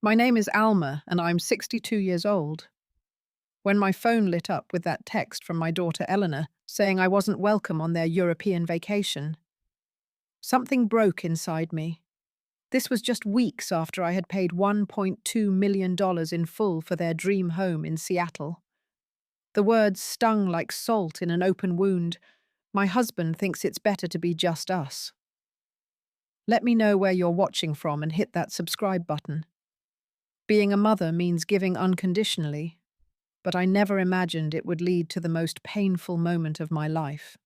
My name is Alma, and I'm 62 years old. When my phone lit up with that text from my daughter Eleanor saying I wasn't welcome on their European vacation, something broke inside me. This was just weeks after I had paid $1.2 million in full for their dream home in Seattle. The words stung like salt in an open wound. My husband thinks it's better to be just us. Let me know where you're watching from and hit that subscribe button. Being a mother means giving unconditionally, but I never imagined it would lead to the most painful moment of my life.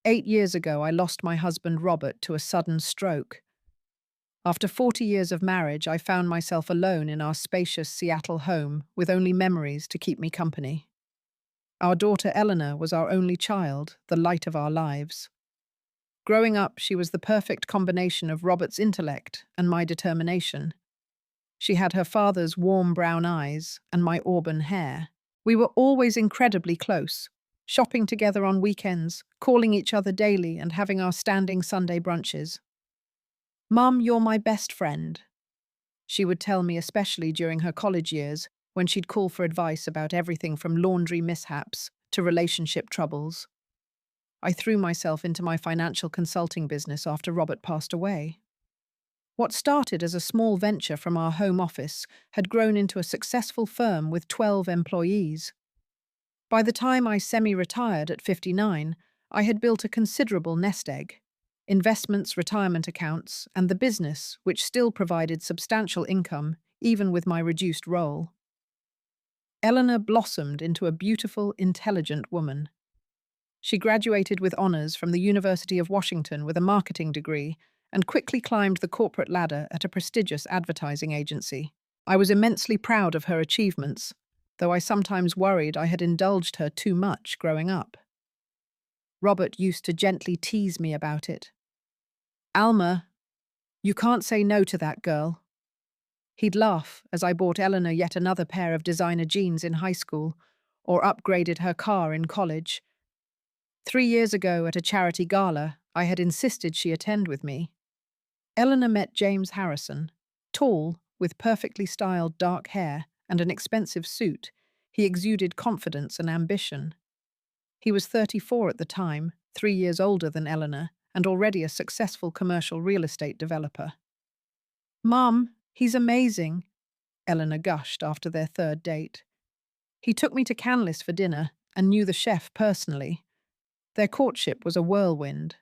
8 years ago, I lost my husband Robert to a sudden stroke. After 40 years of marriage, I found myself alone in our spacious Seattle home with only memories to keep me company. Our daughter Eleanor was our only child, the light of our lives. Growing up, she was the perfect combination of Robert's intellect and my determination. She had her father's warm brown eyes and my auburn hair. We were always incredibly close, shopping together on weekends, calling each other daily, and having our standing Sunday brunches. "Mum, you're my best friend," she would tell me, especially during her college years, when she'd call for advice about everything from laundry mishaps to relationship troubles. I threw myself into my financial consulting business after Robert passed away. What started as a small venture from our home office had grown into a successful firm with 12 employees. By the time I semi-retired at 59, I had built a considerable nest egg: investments, retirement accounts, and the business, which still provided substantial income, even with my reduced role. Eleanor blossomed into a beautiful, intelligent woman. She graduated with honors from the University of Washington with a marketing degree and quickly climbed the corporate ladder at a prestigious advertising agency. I was immensely proud of her achievements, though I sometimes worried I had indulged her too much growing up. Robert used to gently tease me about it. "Alma, you can't say no to that girl." He'd laugh as I bought Eleanor yet another pair of designer jeans in high school or upgraded her car in college. 3 years ago at a charity gala, I had insisted she attend with me. Eleanor met James Harrison. Tall, with perfectly styled dark hair and an expensive suit, he exuded confidence and ambition. He was 34 at the time, 3 years older than Eleanor, and already a successful commercial real estate developer. "Mum, he's amazing," Eleanor gushed after their third date. "He took me to Canlis for dinner and knew the chef personally." Their courtship was a whirlwind.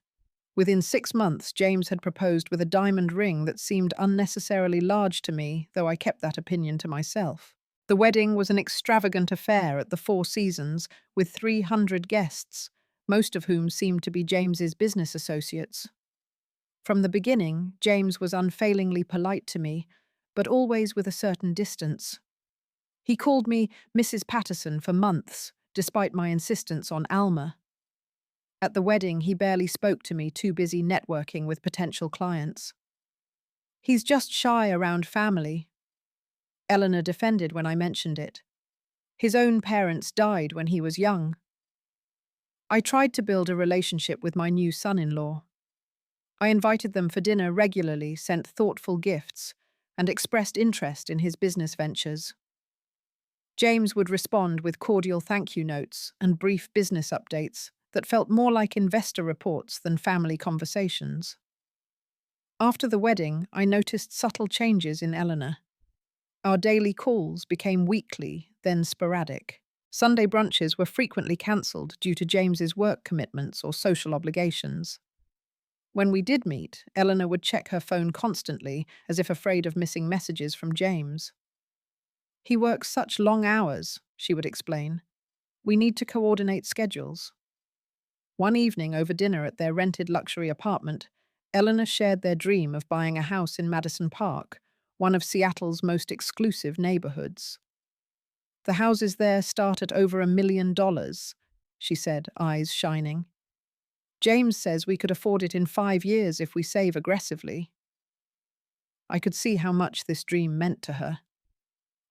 Within 6 months, James had proposed with a diamond ring that seemed unnecessarily large to me, though I kept that opinion to myself. The wedding was an extravagant affair at the Four Seasons, with 300 guests, most of whom seemed to be James's business associates. From the beginning, James was unfailingly polite to me, but always with a certain distance. He called me Mrs. Patterson for months, despite my insistence on Alma. At the wedding, he barely spoke to me, too busy networking with potential clients. "He's just shy around family," Eleanor defended when I mentioned it. "His own parents died when he was young." I tried to build a relationship with my new son-in-law. I invited them for dinner regularly, sent thoughtful gifts, and expressed interest in his business ventures. James would respond with cordial thank you notes and brief business updates that felt more like investor reports than family conversations. After the wedding, I noticed subtle changes in Eleanor. Our daily calls became weekly, then sporadic. Sunday brunches were frequently cancelled due to James's work commitments or social obligations. When we did meet, Eleanor would check her phone constantly, as if afraid of missing messages from James. "He works such long hours," she would explain. "We need to coordinate schedules." One evening over dinner at their rented luxury apartment, Eleanor shared their dream of buying a house in Madison Park, one of Seattle's most exclusive neighborhoods. "The houses there start at over $1 million," she said, eyes shining. "James says we could afford it in 5 years if we save aggressively." I could see how much this dream meant to her.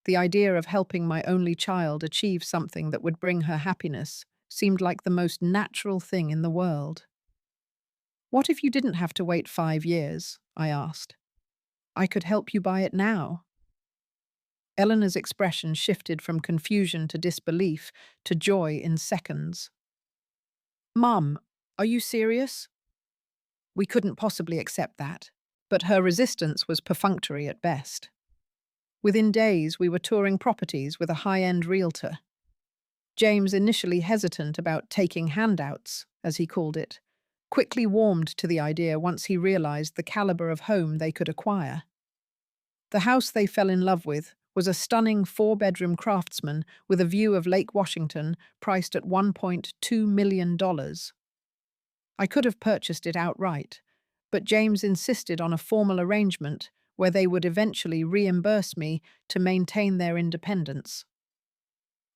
The idea of helping my only child achieve something that would bring her happiness seemed like the most natural thing in the world. "What if you didn't have to wait 5 years?" I asked. "I could help you buy it now." Eleanor's expression shifted from confusion to disbelief to joy in seconds. "Mum, are you serious?" We couldn't possibly accept that, but her resistance was perfunctory at best. Within days, we were touring properties with a high-end realtor. James, initially hesitant about taking handouts, as he called it, quickly warmed to the idea once he realized the caliber of home they could acquire. The house they fell in love with was a stunning four-bedroom craftsman with a view of Lake Washington, priced at $1.2 million. I could have purchased it outright, but James insisted on a formal arrangement where they would eventually reimburse me to maintain their independence.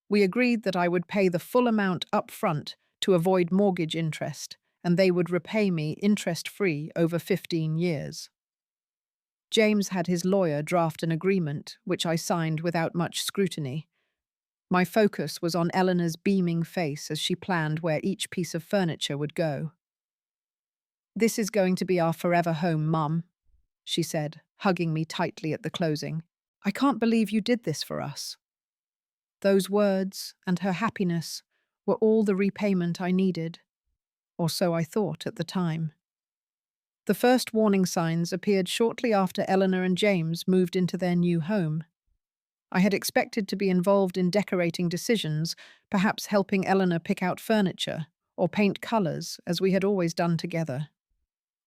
We agreed that I would pay the full amount up front to avoid mortgage interest, and they would repay me interest-free over 15 years. James had his lawyer draft an agreement, which I signed without much scrutiny. My focus was on Eleanor's beaming face as she planned where each piece of furniture would go. "This is going to be our forever home, Mum," she said, hugging me tightly at the closing. "I can't believe you did this for us." Those words and her happiness were all the repayment I needed, or so I thought at the time. The first warning signs appeared shortly after Eleanor and James moved into their new home. I had expected to be involved in decorating decisions, perhaps helping Eleanor pick out furniture or paint colours, as we had always done together.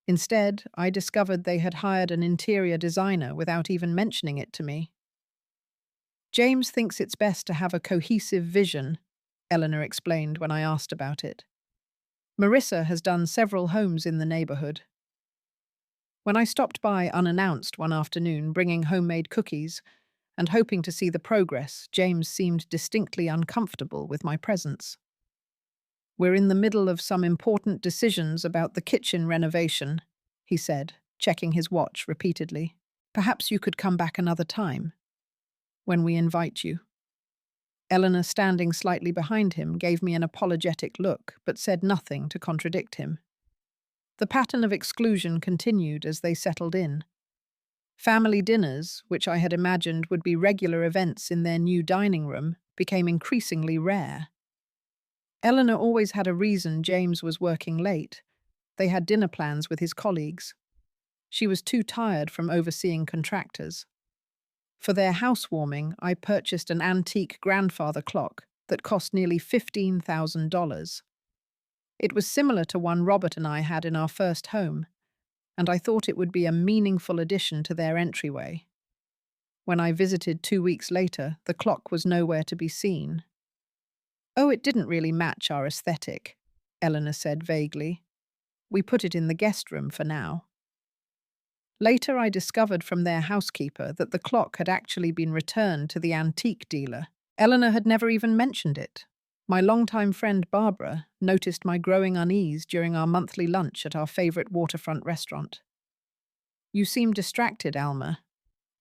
Instead, I discovered they had hired an interior designer without even mentioning it to me. "James thinks it's best to have a cohesive vision," Eleanor explained when I asked about it. "Marissa has done several homes in the neighborhood." When I stopped by unannounced one afternoon bringing homemade cookies and hoping to see the progress, James seemed distinctly uncomfortable with my presence. "We're in the middle of some important decisions about the kitchen renovation," he said, checking his watch repeatedly. "Perhaps you could come back another time, when we invite you." Eleanor, standing slightly behind him, gave me an apologetic look, but said nothing to contradict him. The pattern of exclusion continued as they settled in. Family dinners, which I had imagined would be regular events in their new dining room, became increasingly rare. Eleanor always had a reason James was working late. They had dinner plans with his colleagues. She was too tired from overseeing contractors. For their housewarming, I purchased an antique grandfather clock that cost nearly $15,000. It was similar to one Robert and I had in our first home, and I thought it would be a meaningful addition to their entryway. When I visited 2 weeks later, the clock was nowhere to be seen. "Oh, it didn't really match our aesthetic," Eleanor said vaguely. "We put it in the guest room for now." Later, I discovered from their housekeeper that the clock had actually been returned to the antique dealer. Eleanor had never even mentioned it. My longtime friend Barbara noticed my growing unease during our monthly lunch at our favorite waterfront restaurant. "You seem distracted, Alma.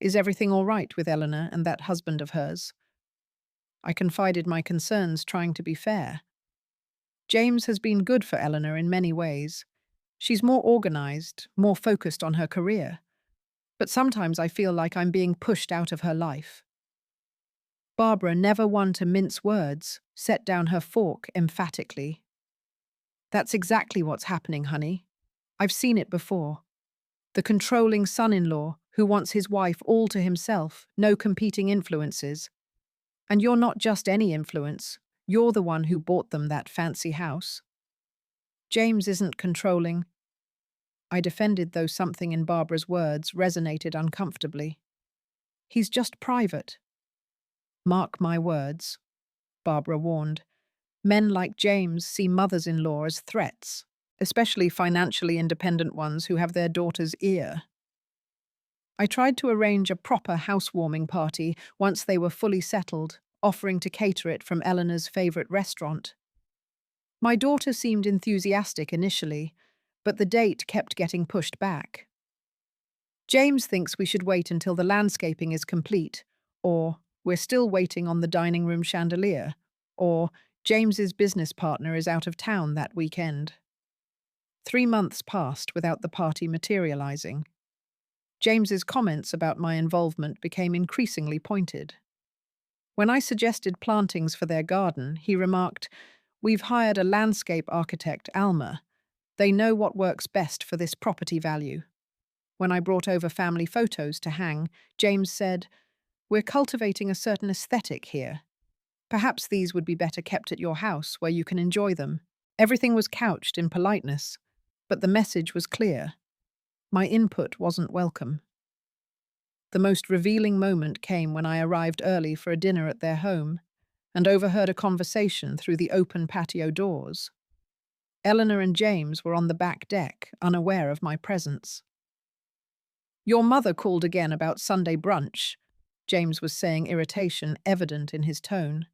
Is everything all right with Eleanor and that husband of hers?" I confided my concerns, trying to be fair. "James has been good for Eleanor in many ways. She's more organized, more focused on her career. But sometimes I feel like I'm being pushed out of her life." Barbara, never one to mince words, set down her fork emphatically. "That's exactly what's happening, honey. I've seen it before. The controlling son-in-law who wants his wife all to himself, no competing influences. And you're not just any influence. You're the one who bought them that fancy house." "James isn't controlling," I defended, though something in Barbara's words resonated uncomfortably. "He's just private." "Mark my words," Barbara warned. "Men like James see mothers-in-law as threats, especially financially independent ones who have their daughter's ear." I tried to arrange a proper housewarming party once they were fully settled, offering to cater it from Eleanor's favorite restaurant. My daughter seemed enthusiastic initially, but the date kept getting pushed back. "James thinks we should wait until the landscaping is complete," or "we're still waiting on the dining room chandelier," or "James's business partner is out of town that weekend." 3 months passed without the party materializing. James's comments about my involvement became increasingly pointed. When I suggested plantings for their garden, he remarked, "We've hired a landscape architect, Alma. They know what works best for this property value." When I brought over family photos to hang, James said, "We're cultivating a certain aesthetic here. Perhaps these would be better kept at your house where you can enjoy them." Everything was couched in politeness, but the message was clear. My input wasn't welcome. The most revealing moment came when I arrived early for a dinner at their home and overheard a conversation through the open patio doors. Eleanor and James were on the back deck, unaware of my presence. "Your mother called again about Sunday brunch," James was saying, irritation evident in his tone.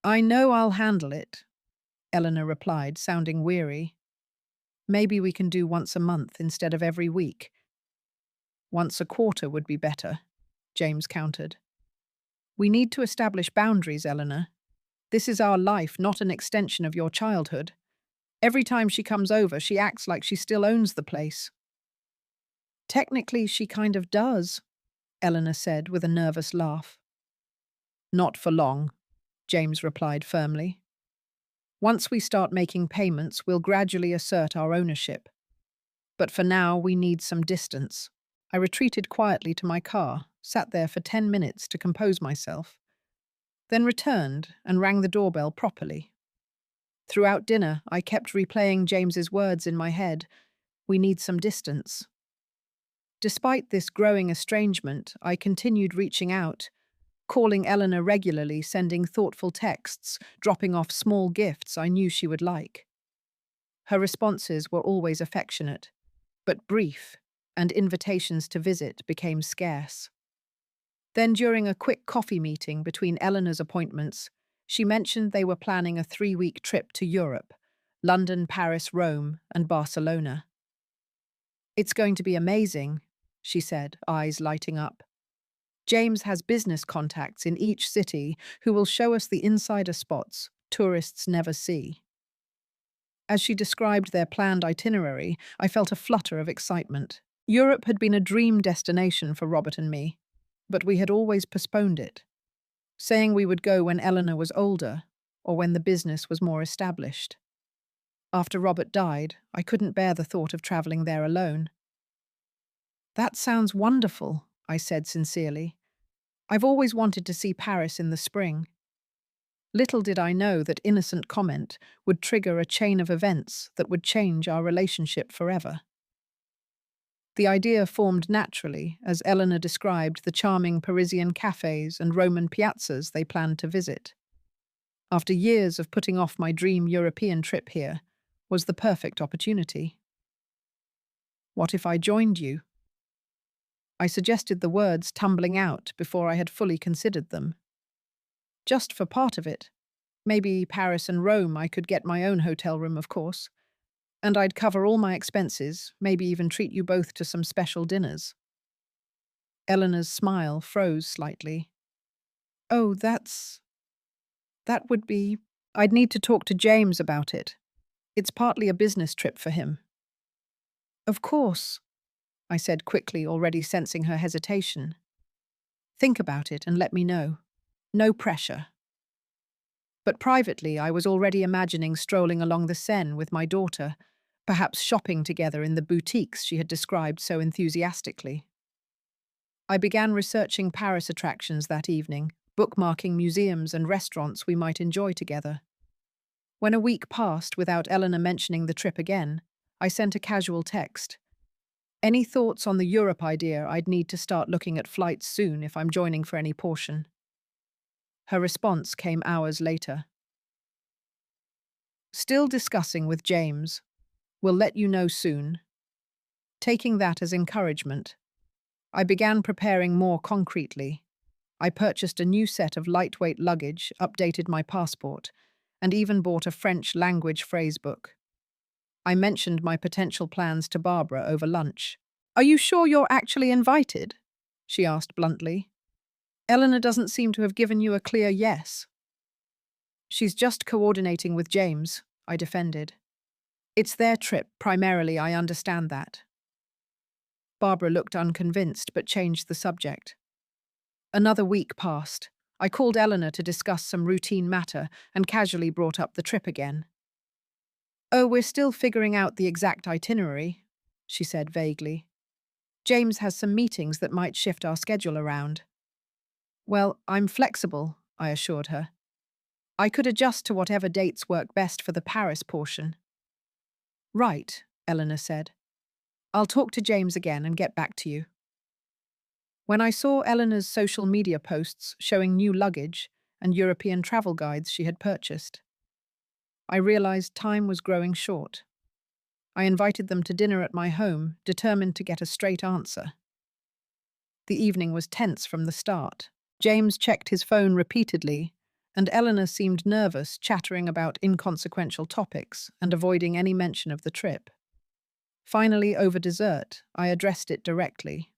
"I know I'll handle it," Eleanor replied, sounding weary. "Maybe we can do once a month instead of every week." "Once a quarter would be better," James countered. "We need to establish boundaries, Eleanor. This is our life, not an extension of your childhood. Every time she comes over, she acts like she still owns the place." "Technically, she kind of does," Eleanor said with a nervous laugh. "Not for long," James replied firmly. "Once we start making payments, we'll gradually assert our ownership. But for now, we need some distance." I retreated quietly to my car, sat there for 10 minutes to compose myself, then returned and rang the doorbell properly. Throughout dinner, I kept replaying James's words in my head. "We need some distance." Despite this growing estrangement, I continued reaching out, calling Eleanor regularly, sending thoughtful texts, dropping off small gifts I knew she would like. Her responses were always affectionate, but brief, and invitations to visit became scarce. Then, during a quick coffee meeting between Eleanor's appointments, she mentioned they were planning a 3-week trip to Europe: London, Paris, Rome, and Barcelona. "It's going to be amazing," she said, eyes lighting up. "James has business contacts in each city who will show us the insider spots tourists never see." As she described their planned itinerary, I felt a flutter of excitement. Europe had been a dream destination for Robert and me, but we had always postponed it, saying we would go when Eleanor was older or when the business was more established. After Robert died, I couldn't bear the thought of traveling there alone. "That sounds wonderful," I said sincerely. "I've always wanted to see Paris in the spring." Little did I know that innocent comment would trigger a chain of events that would change our relationship forever. The idea formed naturally as Eleanor described the charming Parisian cafes and Roman piazzas they planned to visit. After years of putting off my dream European trip here, was the perfect opportunity. "What if I joined you?" I suggested, the words tumbling out before I had fully considered them. "Just for part of it. Maybe Paris and Rome. I could get my own hotel room, of course. And I'd cover all my expenses, maybe even treat you both to some special dinners." Eleanor's smile froze slightly. "Oh, that would be... I'd need to talk to James about it. It's partly a business trip for him." "Of course," I said quickly, already sensing her hesitation. "Think about it and let me know. No pressure." But privately, I was already imagining strolling along the Seine with my daughter, perhaps shopping together in the boutiques she had described so enthusiastically. I began researching Paris attractions that evening, bookmarking museums and restaurants we might enjoy together. When a week passed without Eleanor mentioning the trip again, I sent a casual text. "Any thoughts on the Europe idea? I'd need to start looking at flights soon if I'm joining for any portion." Her response came hours later. "Still discussing with James. We'll let you know soon." Taking that as encouragement, I began preparing more concretely. I purchased a new set of lightweight luggage, updated my passport, and even bought a French language phrasebook. I mentioned my potential plans to Barbara over lunch. "Are you sure you're actually invited?" she asked bluntly. "Eleanor doesn't seem to have given you a clear yes." "She's just coordinating with James," I defended. "It's their trip, primarily, I understand that." Barbara looked unconvinced but changed the subject. Another week passed. I called Eleanor to discuss some routine matter and casually brought up the trip again. "Oh, we're still figuring out the exact itinerary," she said vaguely. "James has some meetings that might shift our schedule around." "Well, I'm flexible," I assured her. "I could adjust to whatever dates work best for the Paris portion." "Right," Eleanor said. "I'll talk to James again and get back to you." When I saw Eleanor's social media posts showing new luggage and European travel guides she had purchased, I realized time was growing short. I invited them to dinner at my home, determined to get a straight answer. The evening was tense from the start. James checked his phone repeatedly, and Eleanor seemed nervous, chattering about inconsequential topics and avoiding any mention of the trip. Finally, over dessert, I addressed it directly.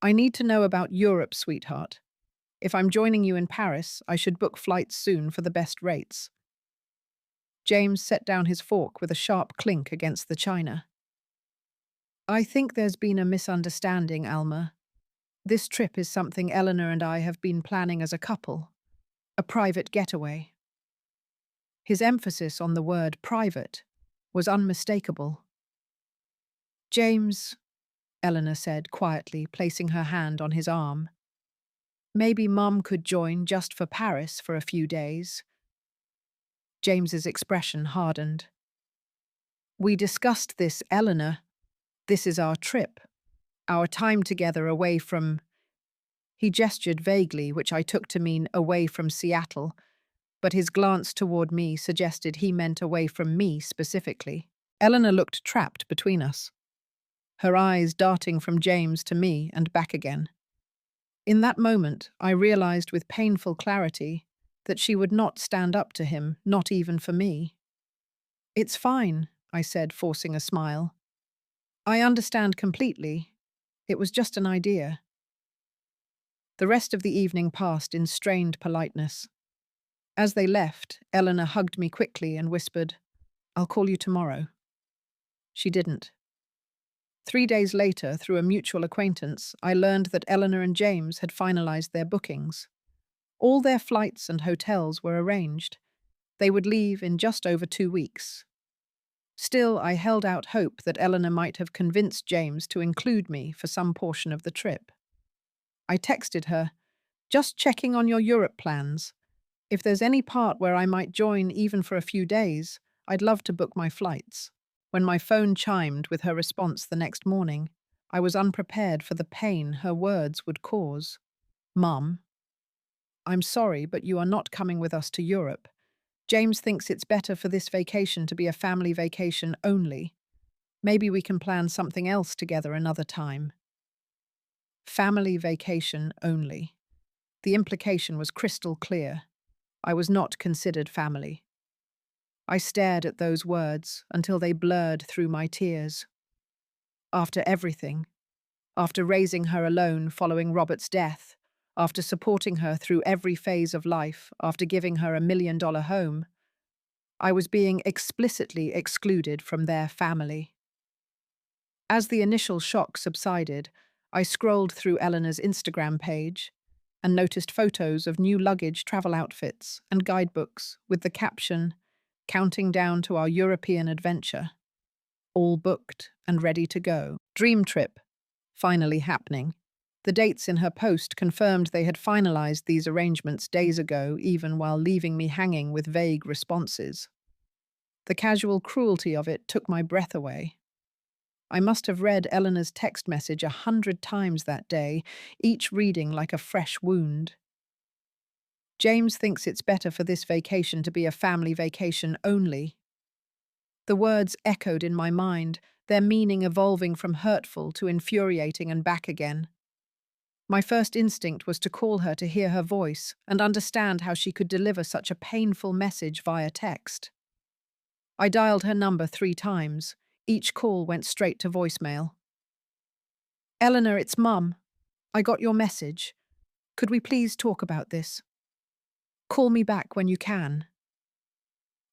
"I need to know about Europe, sweetheart. If I'm joining you in Paris, I should book flights soon for the best rates." James set down his fork with a sharp clink against the china. "I think there's been a misunderstanding, Alma. This trip is something Eleanor and I have been planning as a couple. A private getaway." His emphasis on the word private was unmistakable. "James," Eleanor said quietly, placing her hand on his arm, "maybe Mum could join just for Paris for a few days." James's expression hardened. "We discussed this, Eleanor. This is our trip. Our time together away from—" He gestured vaguely, which I took to mean away from Seattle, but his glance toward me suggested he meant away from me specifically. Eleanor looked trapped between us, her eyes darting from James to me and back again. In that moment, I realized with painful clarity that she would not stand up to him, not even for me. "It's fine," I said, forcing a smile. "I understand completely. It was just an idea." The rest of the evening passed in strained politeness. As they left, Eleanor hugged me quickly and whispered, "I'll call you tomorrow." She didn't. 3 days later, through a mutual acquaintance, I learned that Eleanor and James had finalized their bookings. All their flights and hotels were arranged. They would leave in just over 2 weeks. Still, I held out hope that Eleanor might have convinced James to include me for some portion of the trip. I texted her, "Just checking on your Europe plans. If there's any part where I might join even for a few days, I'd love to book my flights." When my phone chimed with her response the next morning, I was unprepared for the pain her words would cause. "Mum, I'm sorry, but you are not coming with us to Europe. James thinks it's better for this vacation to be a family vacation only. Maybe we can plan something else together another time." Family vacation only. The implication was crystal clear. I was not considered family. I stared at those words until they blurred through my tears. After everything, after raising her alone following Robert's death, after supporting her through every phase of life, after giving her $1 million home, I was being explicitly excluded from their family. As the initial shock subsided, I scrolled through Eleanor's Instagram page and noticed photos of new luggage, travel outfits, and guidebooks with the caption, "Counting down to our European adventure." All booked and ready to go. Dream trip, finally happening. The dates in her post confirmed they had finalized these arrangements days ago, even while leaving me hanging with vague responses. The casual cruelty of it took my breath away. I must have read Eleanor's text message 100 times that day, each reading like a fresh wound. "James thinks it's better for this vacation to be a family vacation only." The words echoed in my mind, their meaning evolving from hurtful to infuriating and back again. My first instinct was to call her to hear her voice and understand how she could deliver such a painful message via text. I dialed her number 3 times. Each call went straight to voicemail. "Eleanor, it's Mum. I got your message. Could we please talk about this? Call me back when you can."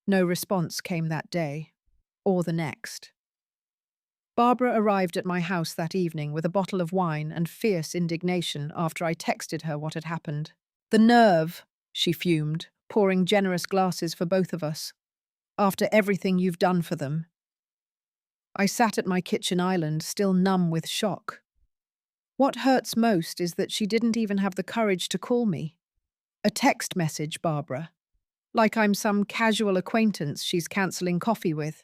No response came that day, or the next. Barbara arrived at my house that evening with a bottle of wine and fierce indignation after I texted her what had happened. The nerve, she fumed, pouring generous glasses for both of us. After everything you've done for them. I sat at my kitchen island, still numb with shock. What hurts most is that she didn't even have the courage to call me. A text message, Barbara. Like I'm some casual acquaintance she's cancelling coffee with.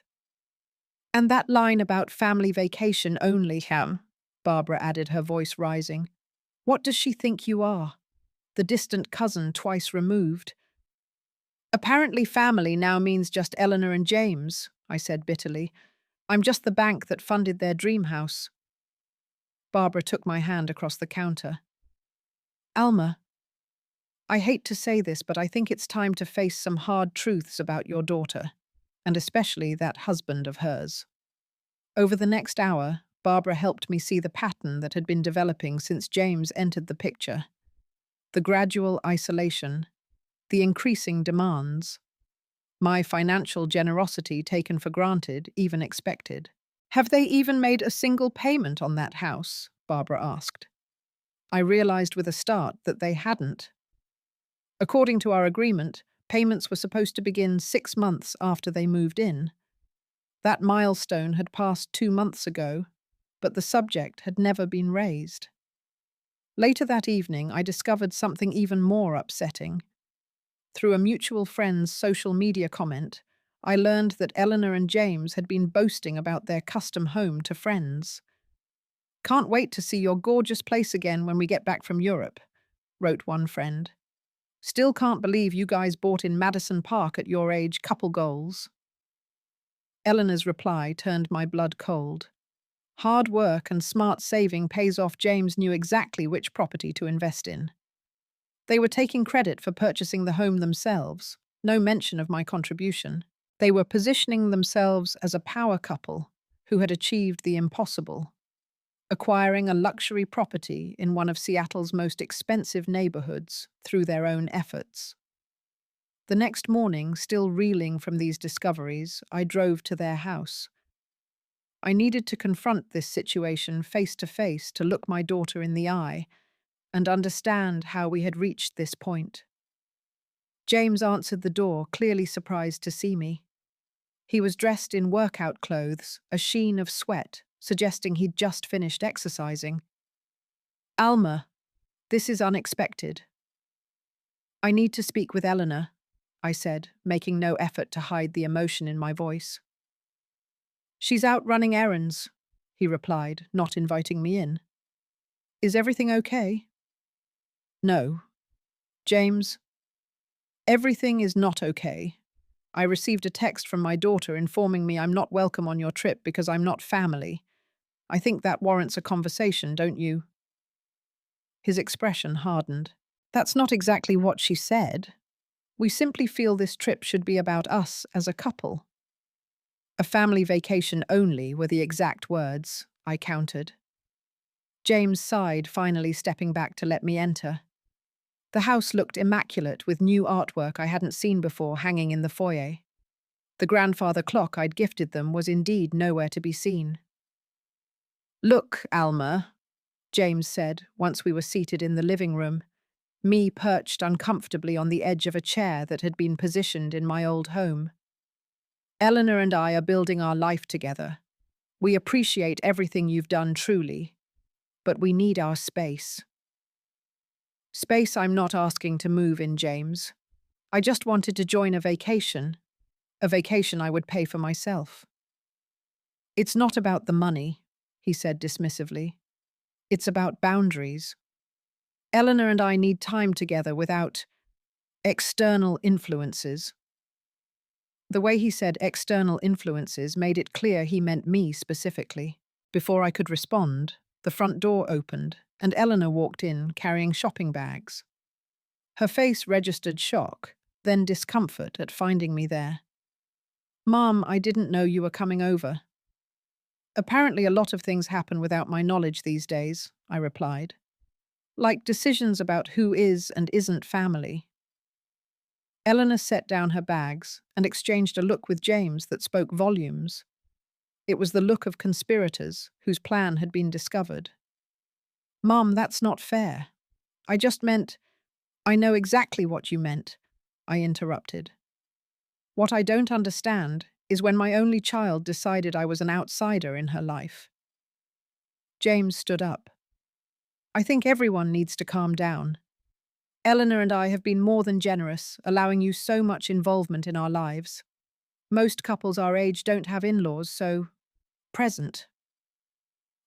And that line about family vacation only, Barbara added, her voice rising. What does she think you are? The distant cousin twice removed. Apparently family now means just Eleanor and James, I said bitterly. I'm just the bank that funded their dream house. Barbara took my hand across the counter. Alma, I hate to say this, but I think it's time to face some hard truths about your daughter, and especially that husband of hers. Over the next hour, Barbara helped me see the pattern that had been developing since James entered the picture. The gradual isolation, the increasing demands, my financial generosity taken for granted, even expected. Have they even made a single payment on that house? Barbara asked. I realized with a start that they hadn't. According to our agreement, payments were supposed to begin 6 months after they moved in. That milestone had passed 2 months ago, but the subject had never been raised. Later that evening, I discovered something even more upsetting. Through a mutual friend's social media comment, I learned that Eleanor and James had been boasting about their custom home to friends. Can't wait to see your gorgeous place again when we get back from Europe, wrote one friend. Still can't believe you guys bought in Madison Park at your age, couple goals. Eleanor's reply turned my blood cold. Hard work and smart saving pays off. James knew exactly which property to invest in. They were taking credit for purchasing the home themselves, no mention of my contribution. They were positioning themselves as a power couple who had achieved the impossible, acquiring a luxury property in one of Seattle's most expensive neighborhoods through their own efforts. The next morning, still reeling from these discoveries, I drove to their house. I needed to confront this situation face to face to look my daughter in the eye and understand how we had reached this point. James answered the door, clearly surprised to see me. He was dressed in workout clothes, a sheen of sweat, suggesting he'd just finished exercising. Alma, this is unexpected. I need to speak with Eleanor, I said, making no effort to hide the emotion in my voice. She's out running errands, he replied, not inviting me in. Is everything okay? No. James, everything is not okay. I received a text from my daughter informing me I'm not welcome on your trip because I'm not family. I think that warrants a conversation, don't you? His expression hardened. That's not exactly what she said. We simply feel this trip should be about us as a couple. A family vacation only were the exact words, I countered. James sighed, finally stepping back to let me enter. The house looked immaculate with new artwork I hadn't seen before hanging in the foyer. The grandfather clock I'd gifted them was indeed nowhere to be seen. Look, Alma, James said once we were seated in the living room, me perched uncomfortably on the edge of a chair that had been positioned in my old home. Eleanor and I are building our life together. We appreciate everything you've done truly, but we need our space. Space I'm not asking to move in, James. I just wanted to join a vacation I would pay for myself. It's not about the money, he said dismissively. It's about boundaries. Eleanor and I need time together without external influences. The way he said external influences made it clear he meant me specifically. Before I could respond, the front door opened and Eleanor walked in carrying shopping bags. Her face registered shock, then discomfort at finding me there. Mom, I didn't know you were coming over. Apparently a lot of things happen without my knowledge these days, I replied. Like decisions about who is and isn't family. Eleanor set down her bags and exchanged a look with James that spoke volumes. It was the look of conspirators whose plan had been discovered. Mom, that's not fair. I just meant I know exactly what you meant, I interrupted. What I don't understand is when my only child decided I was an outsider in her life. James stood up. I think everyone needs to calm down. Eleanor and I have been more than generous, allowing you so much involvement in our lives. Most couples our age don't have in-laws, so present.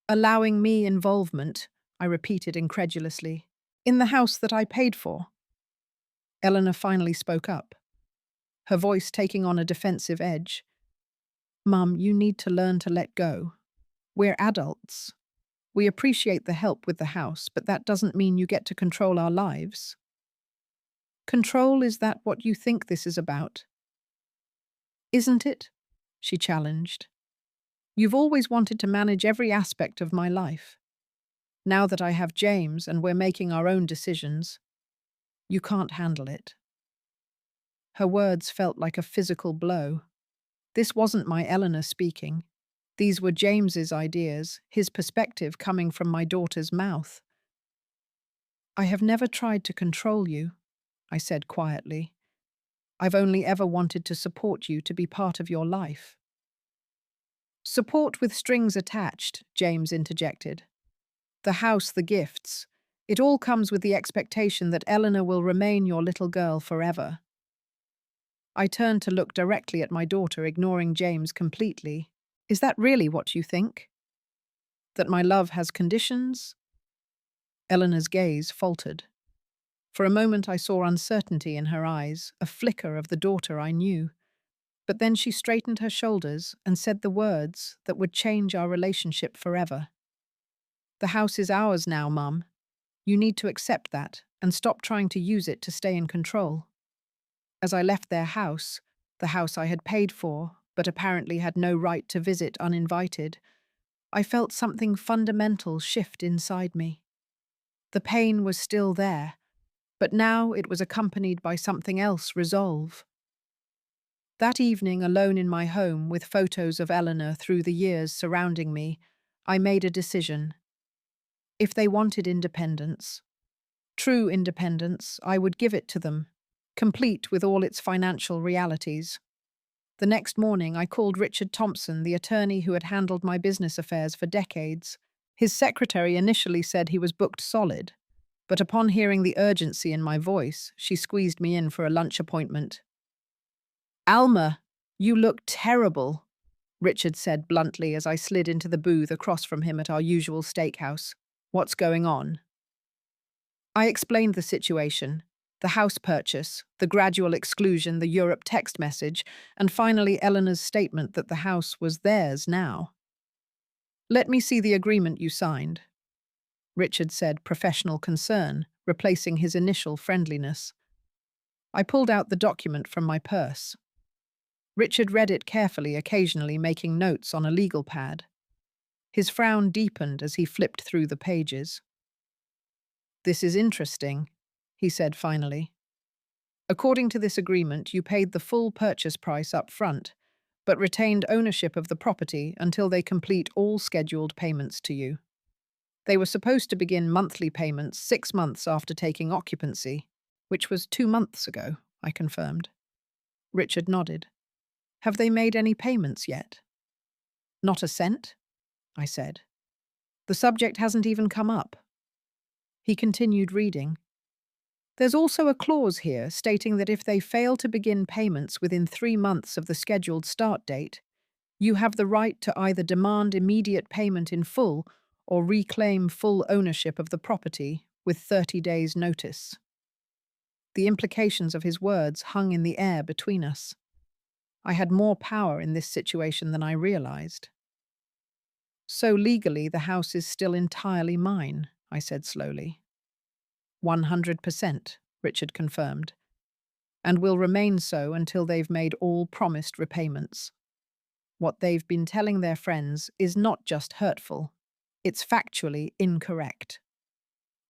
Allowing me involvement, I repeated incredulously, in the house that I paid for. Eleanor finally spoke up, her voice taking on a defensive edge. Mum, you need to learn to let go. We're adults. We appreciate the help with the house, but that doesn't mean you get to control our lives. Control, is that what you think this is about? Isn't it? She challenged. You've always wanted to manage every aspect of my life. Now that I have James and we're making our own decisions, you can't handle it. Her words felt like a physical blow. This wasn't my Eleanor speaking. These were James's ideas, his perspective coming from my daughter's mouth. I have never tried to control you, I said quietly. I've only ever wanted to support you, to be part of your life. Support with strings attached, James interjected. The house, the gifts. It all comes with the expectation that Eleanor will remain your little girl forever. I turned to look directly at my daughter, ignoring James completely. Is that really what you think? That my love has conditions? Eleanor's gaze faltered. For a moment I saw uncertainty in her eyes, a flicker of the daughter I knew. But then she straightened her shoulders and said the words that would change our relationship forever. The house is ours now, Mum. You need to accept that and stop trying to use it to stay in control. As I left their house, the house I had paid for, but apparently had no right to visit uninvited, I felt something fundamental shift inside me. The pain was still there, but now it was accompanied by something else, resolve. That evening, alone in my home with photos of Eleanor through the years surrounding me, I made a decision. If they wanted independence, true independence, I would give it to them, complete with all its financial realities. The next morning, I called Richard Thompson, the attorney who had handled my business affairs for decades. His secretary initially said he was booked solid, but upon hearing the urgency in my voice, she squeezed me in for a lunch appointment. Alma, you look terrible, Richard said bluntly as I slid into the booth across from him at our usual steakhouse. What's going on? I explained the situation, the house purchase, the gradual exclusion, the Europe text message, and finally Eleanor's statement that the house was theirs now. Let me see the agreement you signed, Richard said, professional concern, replacing his initial friendliness. I pulled out the document from my purse. Richard read it carefully, occasionally making notes on a legal pad. His frown deepened as he flipped through the pages. This is interesting, he said finally. According to this agreement, you paid the full purchase price up front, but retained ownership of the property until they complete all scheduled payments to you. They were supposed to begin monthly payments 6 months after taking occupancy, which was 2 months ago, I confirmed. Richard nodded. Have they made any payments yet? Not a cent, I said. The subject hasn't even come up. He continued reading. There's also a clause here stating that if they fail to begin payments within 3 months of the scheduled start date, you have the right to either demand immediate payment in full or reclaim full ownership of the property with 30 days' notice. The implications of his words hung in the air between us. I had more power in this situation than I realized. So legally, the house is still entirely mine, I said slowly. 100%, Richard confirmed, and will remain so until they've made all promised repayments. What they've been telling their friends is not just hurtful, it's factually incorrect.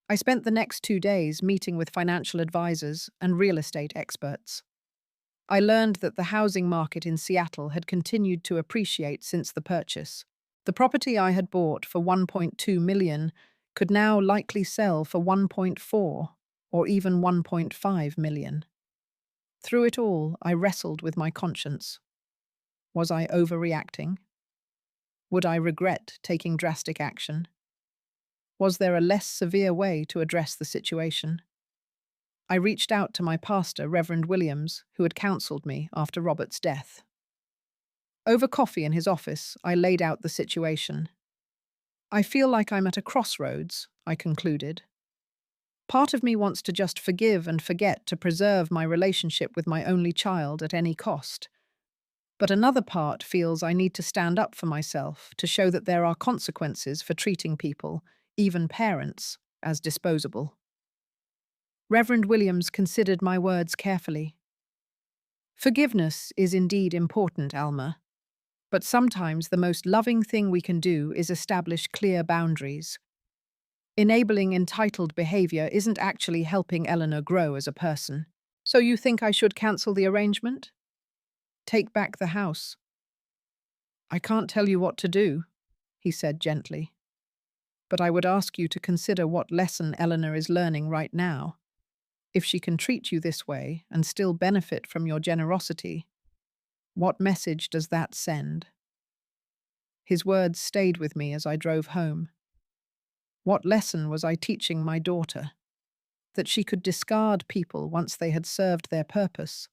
I spent the next 2 days meeting with financial advisors and real estate experts. I learned that the housing market in Seattle had continued to appreciate since the purchase. The property I had bought for $1.2 million could now likely sell for $1.4 or or even 1.5 million. Through it all, I wrestled with my conscience. Was I overreacting? Would I regret taking drastic action? Was there a less severe way to address the situation? I reached out to my pastor, Reverend Williams, who had counseled me after Robert's death. Over coffee in his office, I laid out the situation. I feel like I'm at a crossroads, I concluded. Part of me wants to just forgive and forget to preserve my relationship with my only child at any cost. But another part feels I need to stand up for myself to show that there are consequences for treating people, even parents, as disposable. Reverend Williams considered my words carefully. Forgiveness is indeed important, Alma, but sometimes the most loving thing we can do is establish clear boundaries. Enabling entitled behavior isn't actually helping Eleanor grow as a person. So you think I should cancel the arrangement? Take back the house? I can't tell you what to do, he said gently. But I would ask you to consider what lesson Eleanor is learning right now. If she can treat you this way and still benefit from your generosity, what message does that send? His words stayed with me as I drove home. What lesson was I teaching my daughter? That she could discard people once they had served their purpose.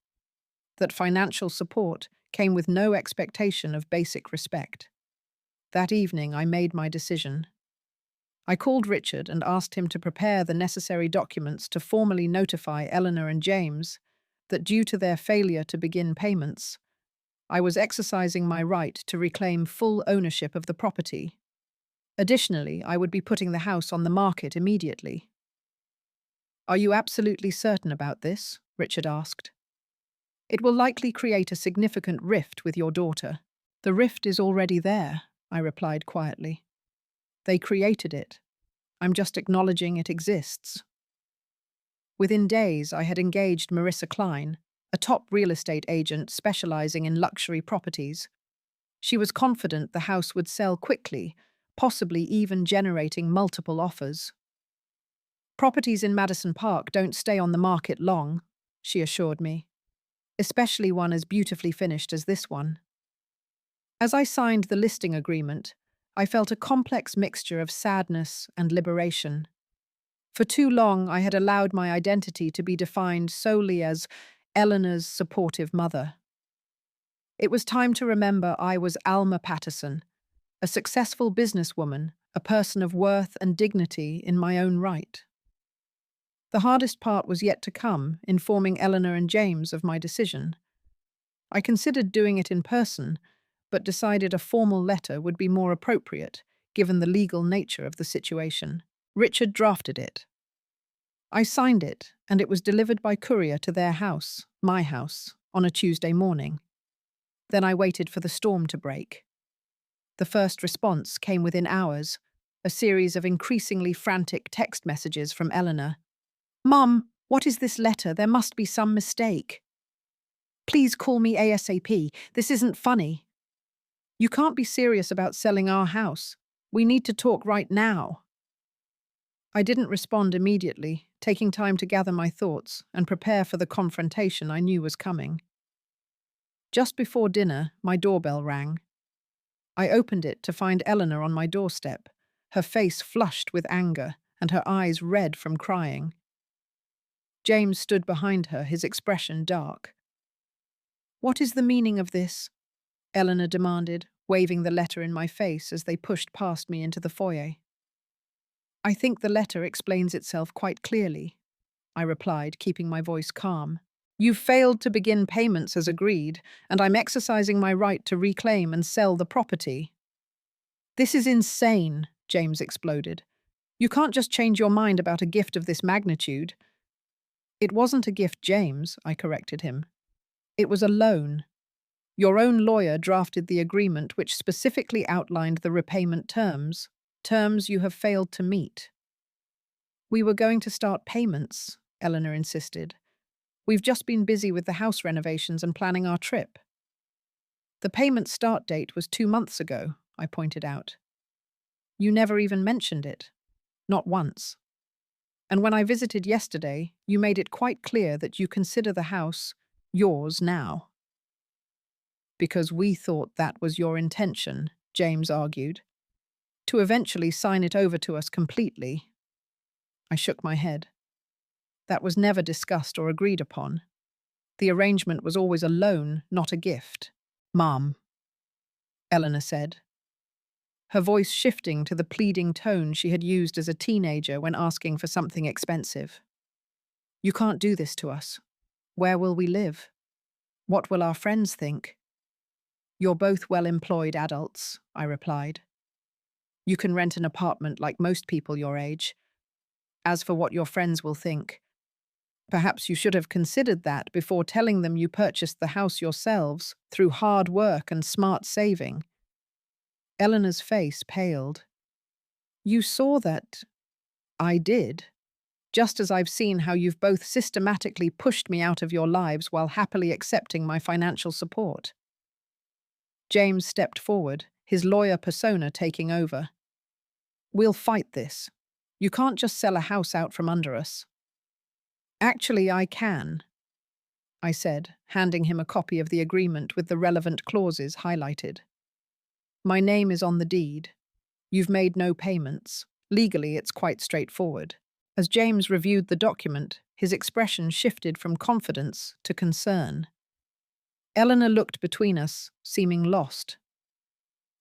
That financial support came with no expectation of basic respect. That evening, I made my decision. I called Richard and asked him to prepare the necessary documents to formally notify Eleanor and James that due to their failure to begin payments, I was exercising my right to reclaim full ownership of the property. Additionally, I would be putting the house on the market immediately. Are you absolutely certain about this? Richard asked. It will likely create a significant rift with your daughter. The rift is already there, I replied quietly. They created it. I'm just acknowledging it exists. Within days, I had engaged Marissa Klein, a top real estate agent specializing in luxury properties. She was confident the house would sell quickly, possibly even generating multiple offers. Properties in Madison Park don't stay on the market long, she assured me, especially one as beautifully finished as this one. As I signed the listing agreement, I felt a complex mixture of sadness and liberation. For too long, I had allowed my identity to be defined solely as Eleanor's supportive mother. It was time to remember I was Alma Patterson, a successful businesswoman, a person of worth and dignity in my own right. The hardest part was yet to come, informing Eleanor and James of my decision. I considered doing it in person, but decided a formal letter would be more appropriate, given the legal nature of the situation. Richard drafted it. I signed it, and it was delivered by courier to their house, my house, on a Tuesday morning. Then I waited for the storm to break. The first response came within hours, a series of increasingly frantic text messages from Eleanor. Mum, what is this letter? There must be some mistake. Please call me ASAP. This isn't funny. You can't be serious about selling our house. We need to talk right now. I didn't respond immediately, taking time to gather my thoughts and prepare for the confrontation I knew was coming. Just before dinner, my doorbell rang. I opened it to find Eleanor on my doorstep, her face flushed with anger and her eyes red from crying. James stood behind her, his expression dark. What is the meaning of this? Eleanor demanded, waving the letter in my face as they pushed past me into the foyer. I think the letter explains itself quite clearly, I replied, keeping my voice calm. You've failed to begin payments as agreed, and I'm exercising my right to reclaim and sell the property. This is insane, James exploded. You can't just change your mind about a gift of this magnitude. It wasn't a gift, James, I corrected him. It was a loan. Your own lawyer drafted the agreement which specifically outlined the repayment terms you have failed to meet. We were going to start payments, Eleanor insisted. We've just been busy with the house renovations and planning our trip. The payment start date was 2 months ago, I pointed out. You never even mentioned it. Not once. And when I visited yesterday, you made it quite clear that you consider the house yours now. Because we thought that was your intention, James argued, to eventually sign it over to us completely. I shook my head. That was never discussed or agreed upon. The arrangement was always a loan, not a gift. Mom, Eleanor said, her voice shifting to the pleading tone she had used as a teenager when asking for something expensive. You can't do this to us. Where will we live? What will our friends think? You're both well-employed adults, I replied. You can rent an apartment like most people your age. As for what your friends will think, perhaps you should have considered that before telling them you purchased the house yourselves through hard work and smart saving. Eleanor's face paled. You saw that. I did. Just as I've seen how you've both systematically pushed me out of your lives while happily accepting my financial support. James stepped forward, his lawyer persona taking over. We'll fight this. You can't just sell a house out from under us. Actually, I can, I said, handing him a copy of the agreement with the relevant clauses highlighted. My name is on the deed. You've made no payments. Legally, it's quite straightforward. As James reviewed the document, his expression shifted from confidence to concern. Eleanor looked between us, seeming lost.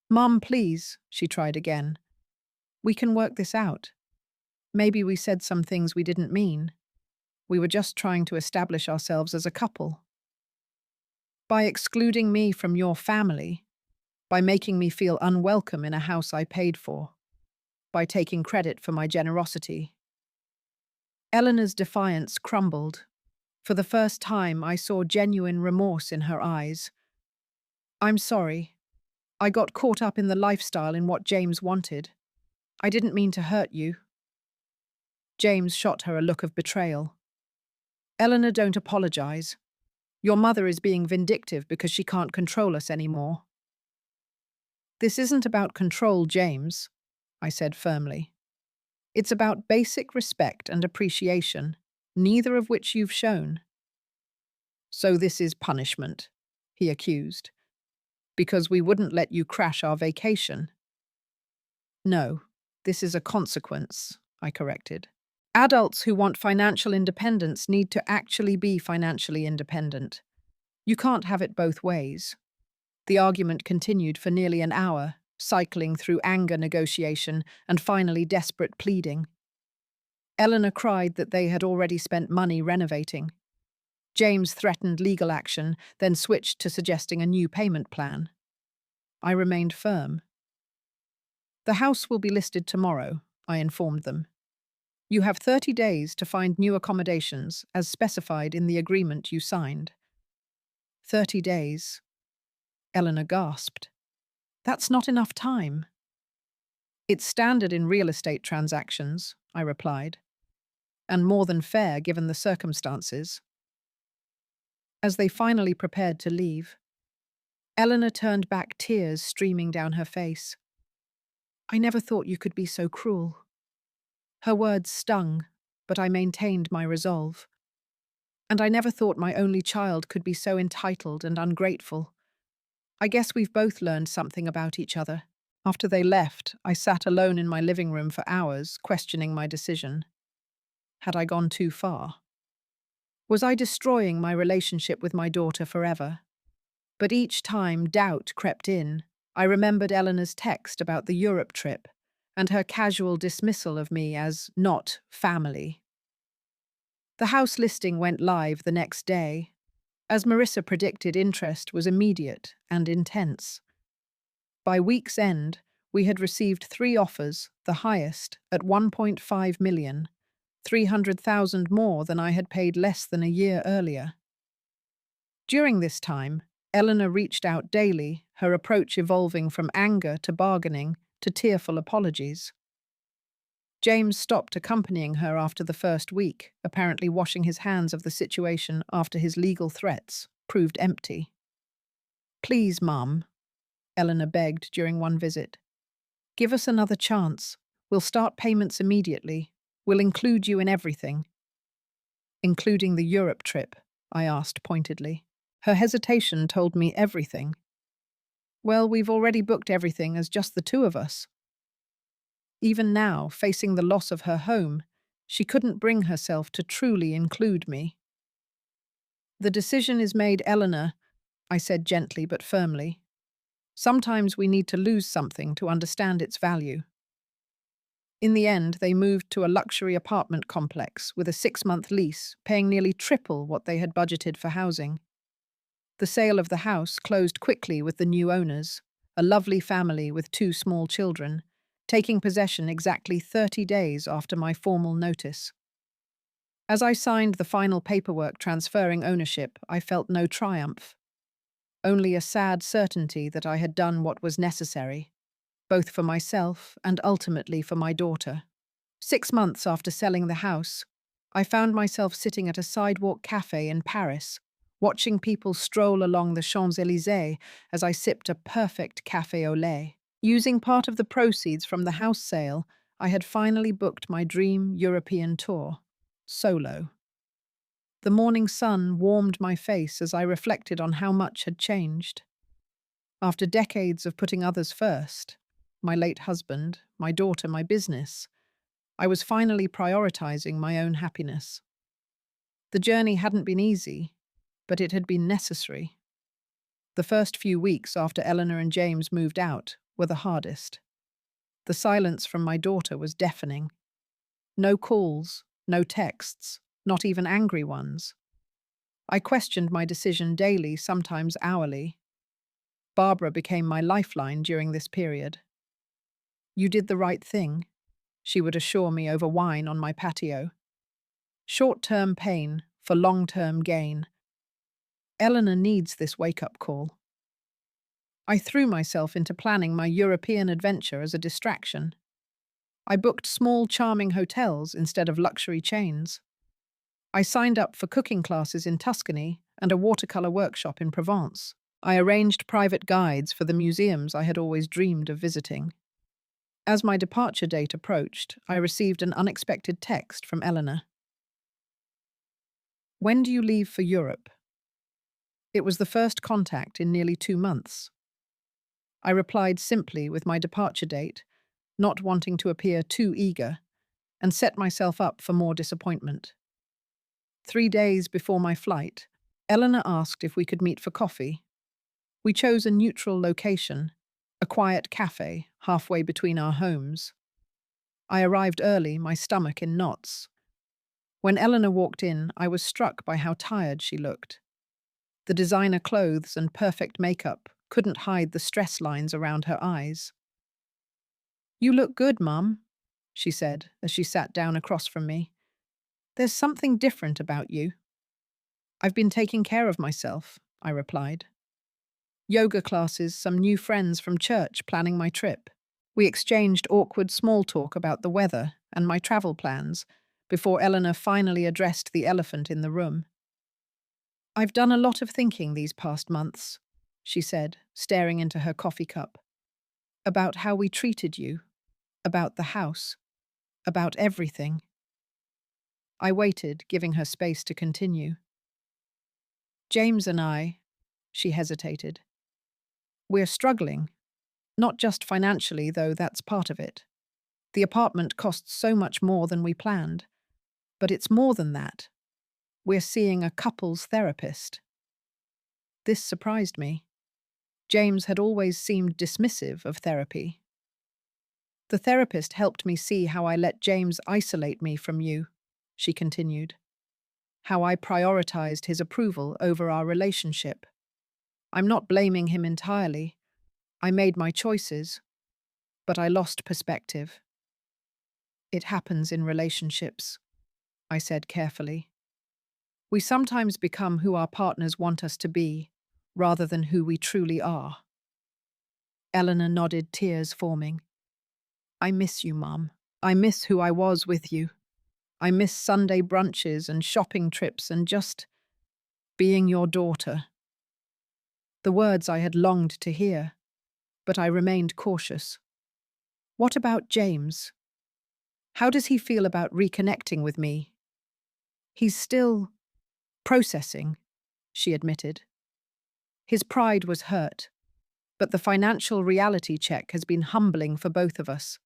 Mum, please, she tried again. We can work this out. Maybe we said some things we didn't mean. We were just trying to establish ourselves as a couple. By excluding me from your family, by making me feel unwelcome in a house I paid for, by taking credit for my generosity. Eleanor's defiance crumbled. For the first time, I saw genuine remorse in her eyes. I'm sorry. I got caught up in the lifestyle in what James wanted. I didn't mean to hurt you. James shot her a look of betrayal. Eleanor, don't apologize. Your mother is being vindictive because she can't control us anymore. This isn't about control, James, I said firmly. It's about basic respect and appreciation, neither of which you've shown. So this is punishment, he accused. Because we wouldn't let you crash our vacation. No, this is a consequence, I corrected. Adults who want financial independence need to actually be financially independent. You can't have it both ways. The argument continued for nearly an hour, cycling through anger negotiation and finally desperate pleading. Eleanor cried that they had already spent money renovating. James threatened legal action, then switched to suggesting a new payment plan. I remained firm. The house will be listed tomorrow, I informed them. You have 30 days to find new accommodations, as specified in the agreement you signed. 30 days. Eleanor gasped. That's not enough time. It's standard in real estate transactions, I replied, and more than fair given the circumstances. As they finally prepared to leave, Eleanor turned back, tears streaming down her face. I never thought you could be so cruel. Her words stung, but I maintained my resolve. And I never thought my only child could be so entitled and ungrateful. I guess we've both learned something about each other. After they left, I sat alone in my living room for hours, questioning my decision. Had I gone too far? Was I destroying my relationship with my daughter forever? But each time doubt crept in, I remembered Eleanor's text about the Europe trip and her casual dismissal of me as not family. The house listing went live the next day. As Marissa predicted, interest was immediate and intense. By week's end, we had received 3 offers, the highest, at $1.5 million, $300,000 more than I had paid less than a year earlier. During this time, Eleanor reached out daily, her approach evolving from anger to bargaining to tearful apologies. James stopped accompanying her after the first week, apparently washing his hands of the situation after his legal threats proved empty. Please, Mum, Eleanor begged during one visit. Give us another chance. We'll start payments immediately. We'll include you in everything. Including the Europe trip, I asked pointedly. Her hesitation told me everything. Well, we've already booked everything as just the two of us. Even now, facing the loss of her home, she couldn't bring herself to truly include me. The decision is made, Eleanor, I said gently but firmly. Sometimes we need to lose something to understand its value. In the end, they moved to a luxury apartment complex with a 6-month lease, paying nearly triple what they had budgeted for housing. The sale of the house closed quickly with the new owners, a lovely family with 2 small children, taking possession exactly 30 days after my formal notice. As I signed the final paperwork transferring ownership, I felt no triumph, only a sad certainty that I had done what was necessary, both for myself and ultimately for my daughter. 6 months after selling the house, I found myself sitting at a sidewalk cafe in Paris, watching people stroll along the Champs-Élysées as I sipped a perfect café au lait. Using part of the proceeds from the house sale, I had finally booked my dream European tour, solo. The morning sun warmed my face as I reflected on how much had changed. After decades of putting others first, my late husband, my daughter, my business, I was finally prioritizing my own happiness. The journey hadn't been easy, but it had been necessary. The first few weeks after Eleanor and James moved out were the hardest. The silence from my daughter was deafening. No calls, no texts, not even angry ones. I questioned my decision daily, sometimes hourly. Barbara became my lifeline during this period. "You did the right thing," she would assure me over wine on my patio. "Short-term pain for long-term gain. Eleanor needs this wake-up call." I threw myself into planning my European adventure as a distraction. I booked small, charming hotels instead of luxury chains. I signed up for cooking classes in Tuscany and a watercolor workshop in Provence. I arranged private guides for the museums I had always dreamed of visiting. As my departure date approached, I received an unexpected text from Eleanor. "When do you leave for Europe?" It was the first contact in nearly 2 months. I replied simply with my departure date, not wanting to appear too eager, and set myself up for more disappointment. 3 days before my flight, Eleanor asked if we could meet for coffee. We chose a neutral location, a quiet cafe halfway between our homes. I arrived early, my stomach in knots. When Eleanor walked in, I was struck by how tired she looked. The designer clothes and perfect makeup couldn't hide the stress lines around her eyes. "You look good, Mum," she said as she sat down across from me. "There's something different about you." "I've been taking care of myself," I replied. Yoga classes, some new friends from church planning my trip. We exchanged awkward small talk about the weather and my travel plans before Eleanor finally addressed the elephant in the room. "I've done a lot of thinking these past months," she said, staring into her coffee cup. "About how we treated you, about the house, about everything." I waited, giving her space to continue. "James and I," she hesitated. "We're struggling. Not just financially, though that's part of it. The apartment costs so much more than we planned. But it's more than that. We're seeing a couples therapist." This surprised me. James had always seemed dismissive of therapy. "The therapist helped me see how I let James isolate me from you," she continued. "How I prioritized his approval over our relationship. I'm not blaming him entirely. I made my choices, but I lost perspective." "It happens in relationships," I said carefully. "We sometimes become who our partners want us to be, rather than who we truly are." Eleanor nodded, tears forming. "I miss you, Mum. I miss who I was with you. I miss Sunday brunches and shopping trips and just being your daughter." The words I had longed to hear, but I remained cautious. "What about James?" How does he feel about reconnecting with me? He's still processing, she admitted. His pride was hurt, but the financial reality check has been humbling for both of us.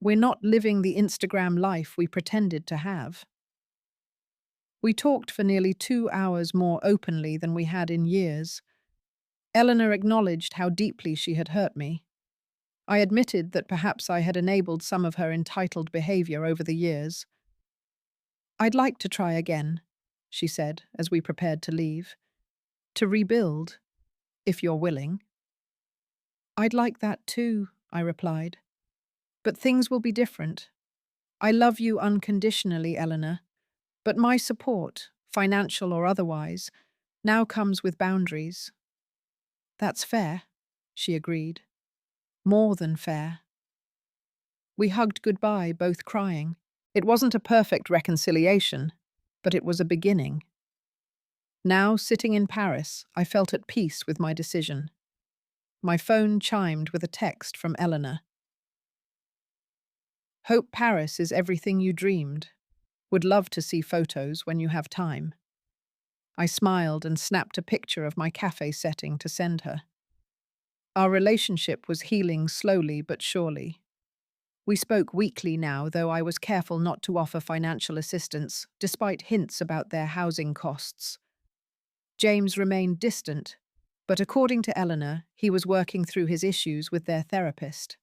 We're not living the Instagram life we pretended to have. We talked for nearly 2 hours more openly than we had in years. Eleanor acknowledged how deeply she had hurt me. I admitted that perhaps I had enabled some of her entitled behavior over the years. I'd like to try again, she said as we prepared to leave. To rebuild, if you're willing. I'd like that too, I replied. But things will be different. I love you unconditionally, Eleanor, but my support, financial or otherwise, now comes with boundaries. That's fair, she agreed. More than fair. We hugged goodbye, both crying. It wasn't a perfect reconciliation, but it was a beginning. Now, sitting in Paris, I felt at peace with my decision. My phone chimed with a text from Eleanor. Hope Paris is everything you dreamed. Would love to see photos when you have time. I smiled and snapped a picture of my cafe setting to send her. Our relationship was healing slowly but surely. We spoke weekly now, though I was careful not to offer financial assistance, despite hints about their housing costs. James remained distant, but according to Eleanor, he was working through his issues with their therapist.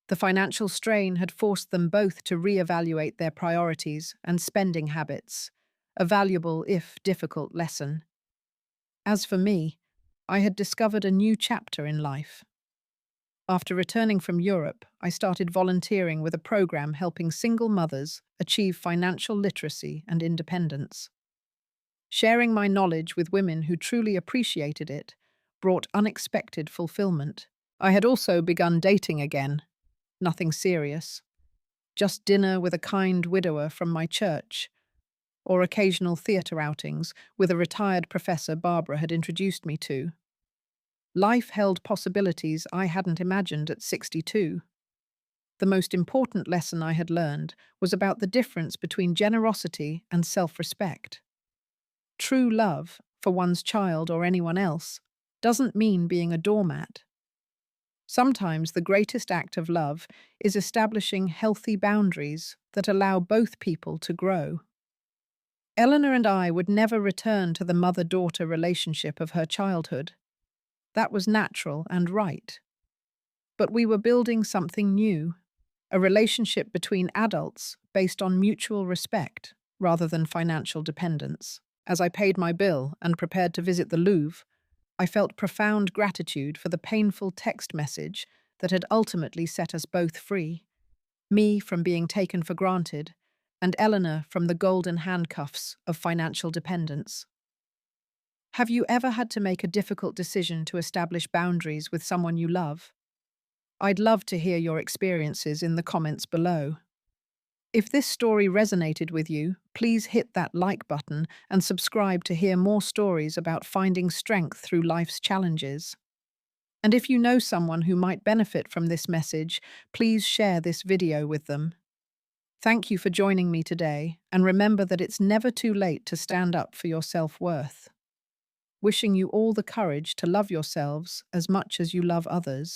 The financial strain had forced them both to reevaluate their priorities and spending habits, a valuable, if difficult, lesson. As for me, I had discovered a new chapter in life. After returning from Europe, I started volunteering with a program helping single mothers achieve financial literacy and independence. Sharing my knowledge with women who truly appreciated it brought unexpected fulfillment. I had also begun dating again. Nothing serious. Just dinner with a kind widower from my church, or occasional theatre outings with a retired professor Barbara had introduced me to. Life held possibilities I hadn't imagined at 62. The most important lesson I had learned was about the difference between generosity and self-respect. True love, for one's child or anyone else, doesn't mean being a doormat. Sometimes the greatest act of love is establishing healthy boundaries that allow both people to grow. Eleanor and I would never return to the mother-daughter relationship of her childhood. That was natural and right. But we were building something new, a relationship between adults based on mutual respect rather than financial dependence. As I paid my bill and prepared to visit the Louvre, I felt profound gratitude for the painful text message that had ultimately set us both free, me from being taken for granted, and Eleanor from the golden handcuffs of financial dependence. Have you ever had to make a difficult decision to establish boundaries with someone you love? I'd love to hear your experiences in the comments below. If this story resonated with you, please hit that like button and subscribe to hear more stories about finding strength through life's challenges. And if you know someone who might benefit from this message, please share this video with them. Thank you for joining me today, and remember that it's never too late to stand up for your self-worth. Wishing you all the courage to love yourselves as much as you love others.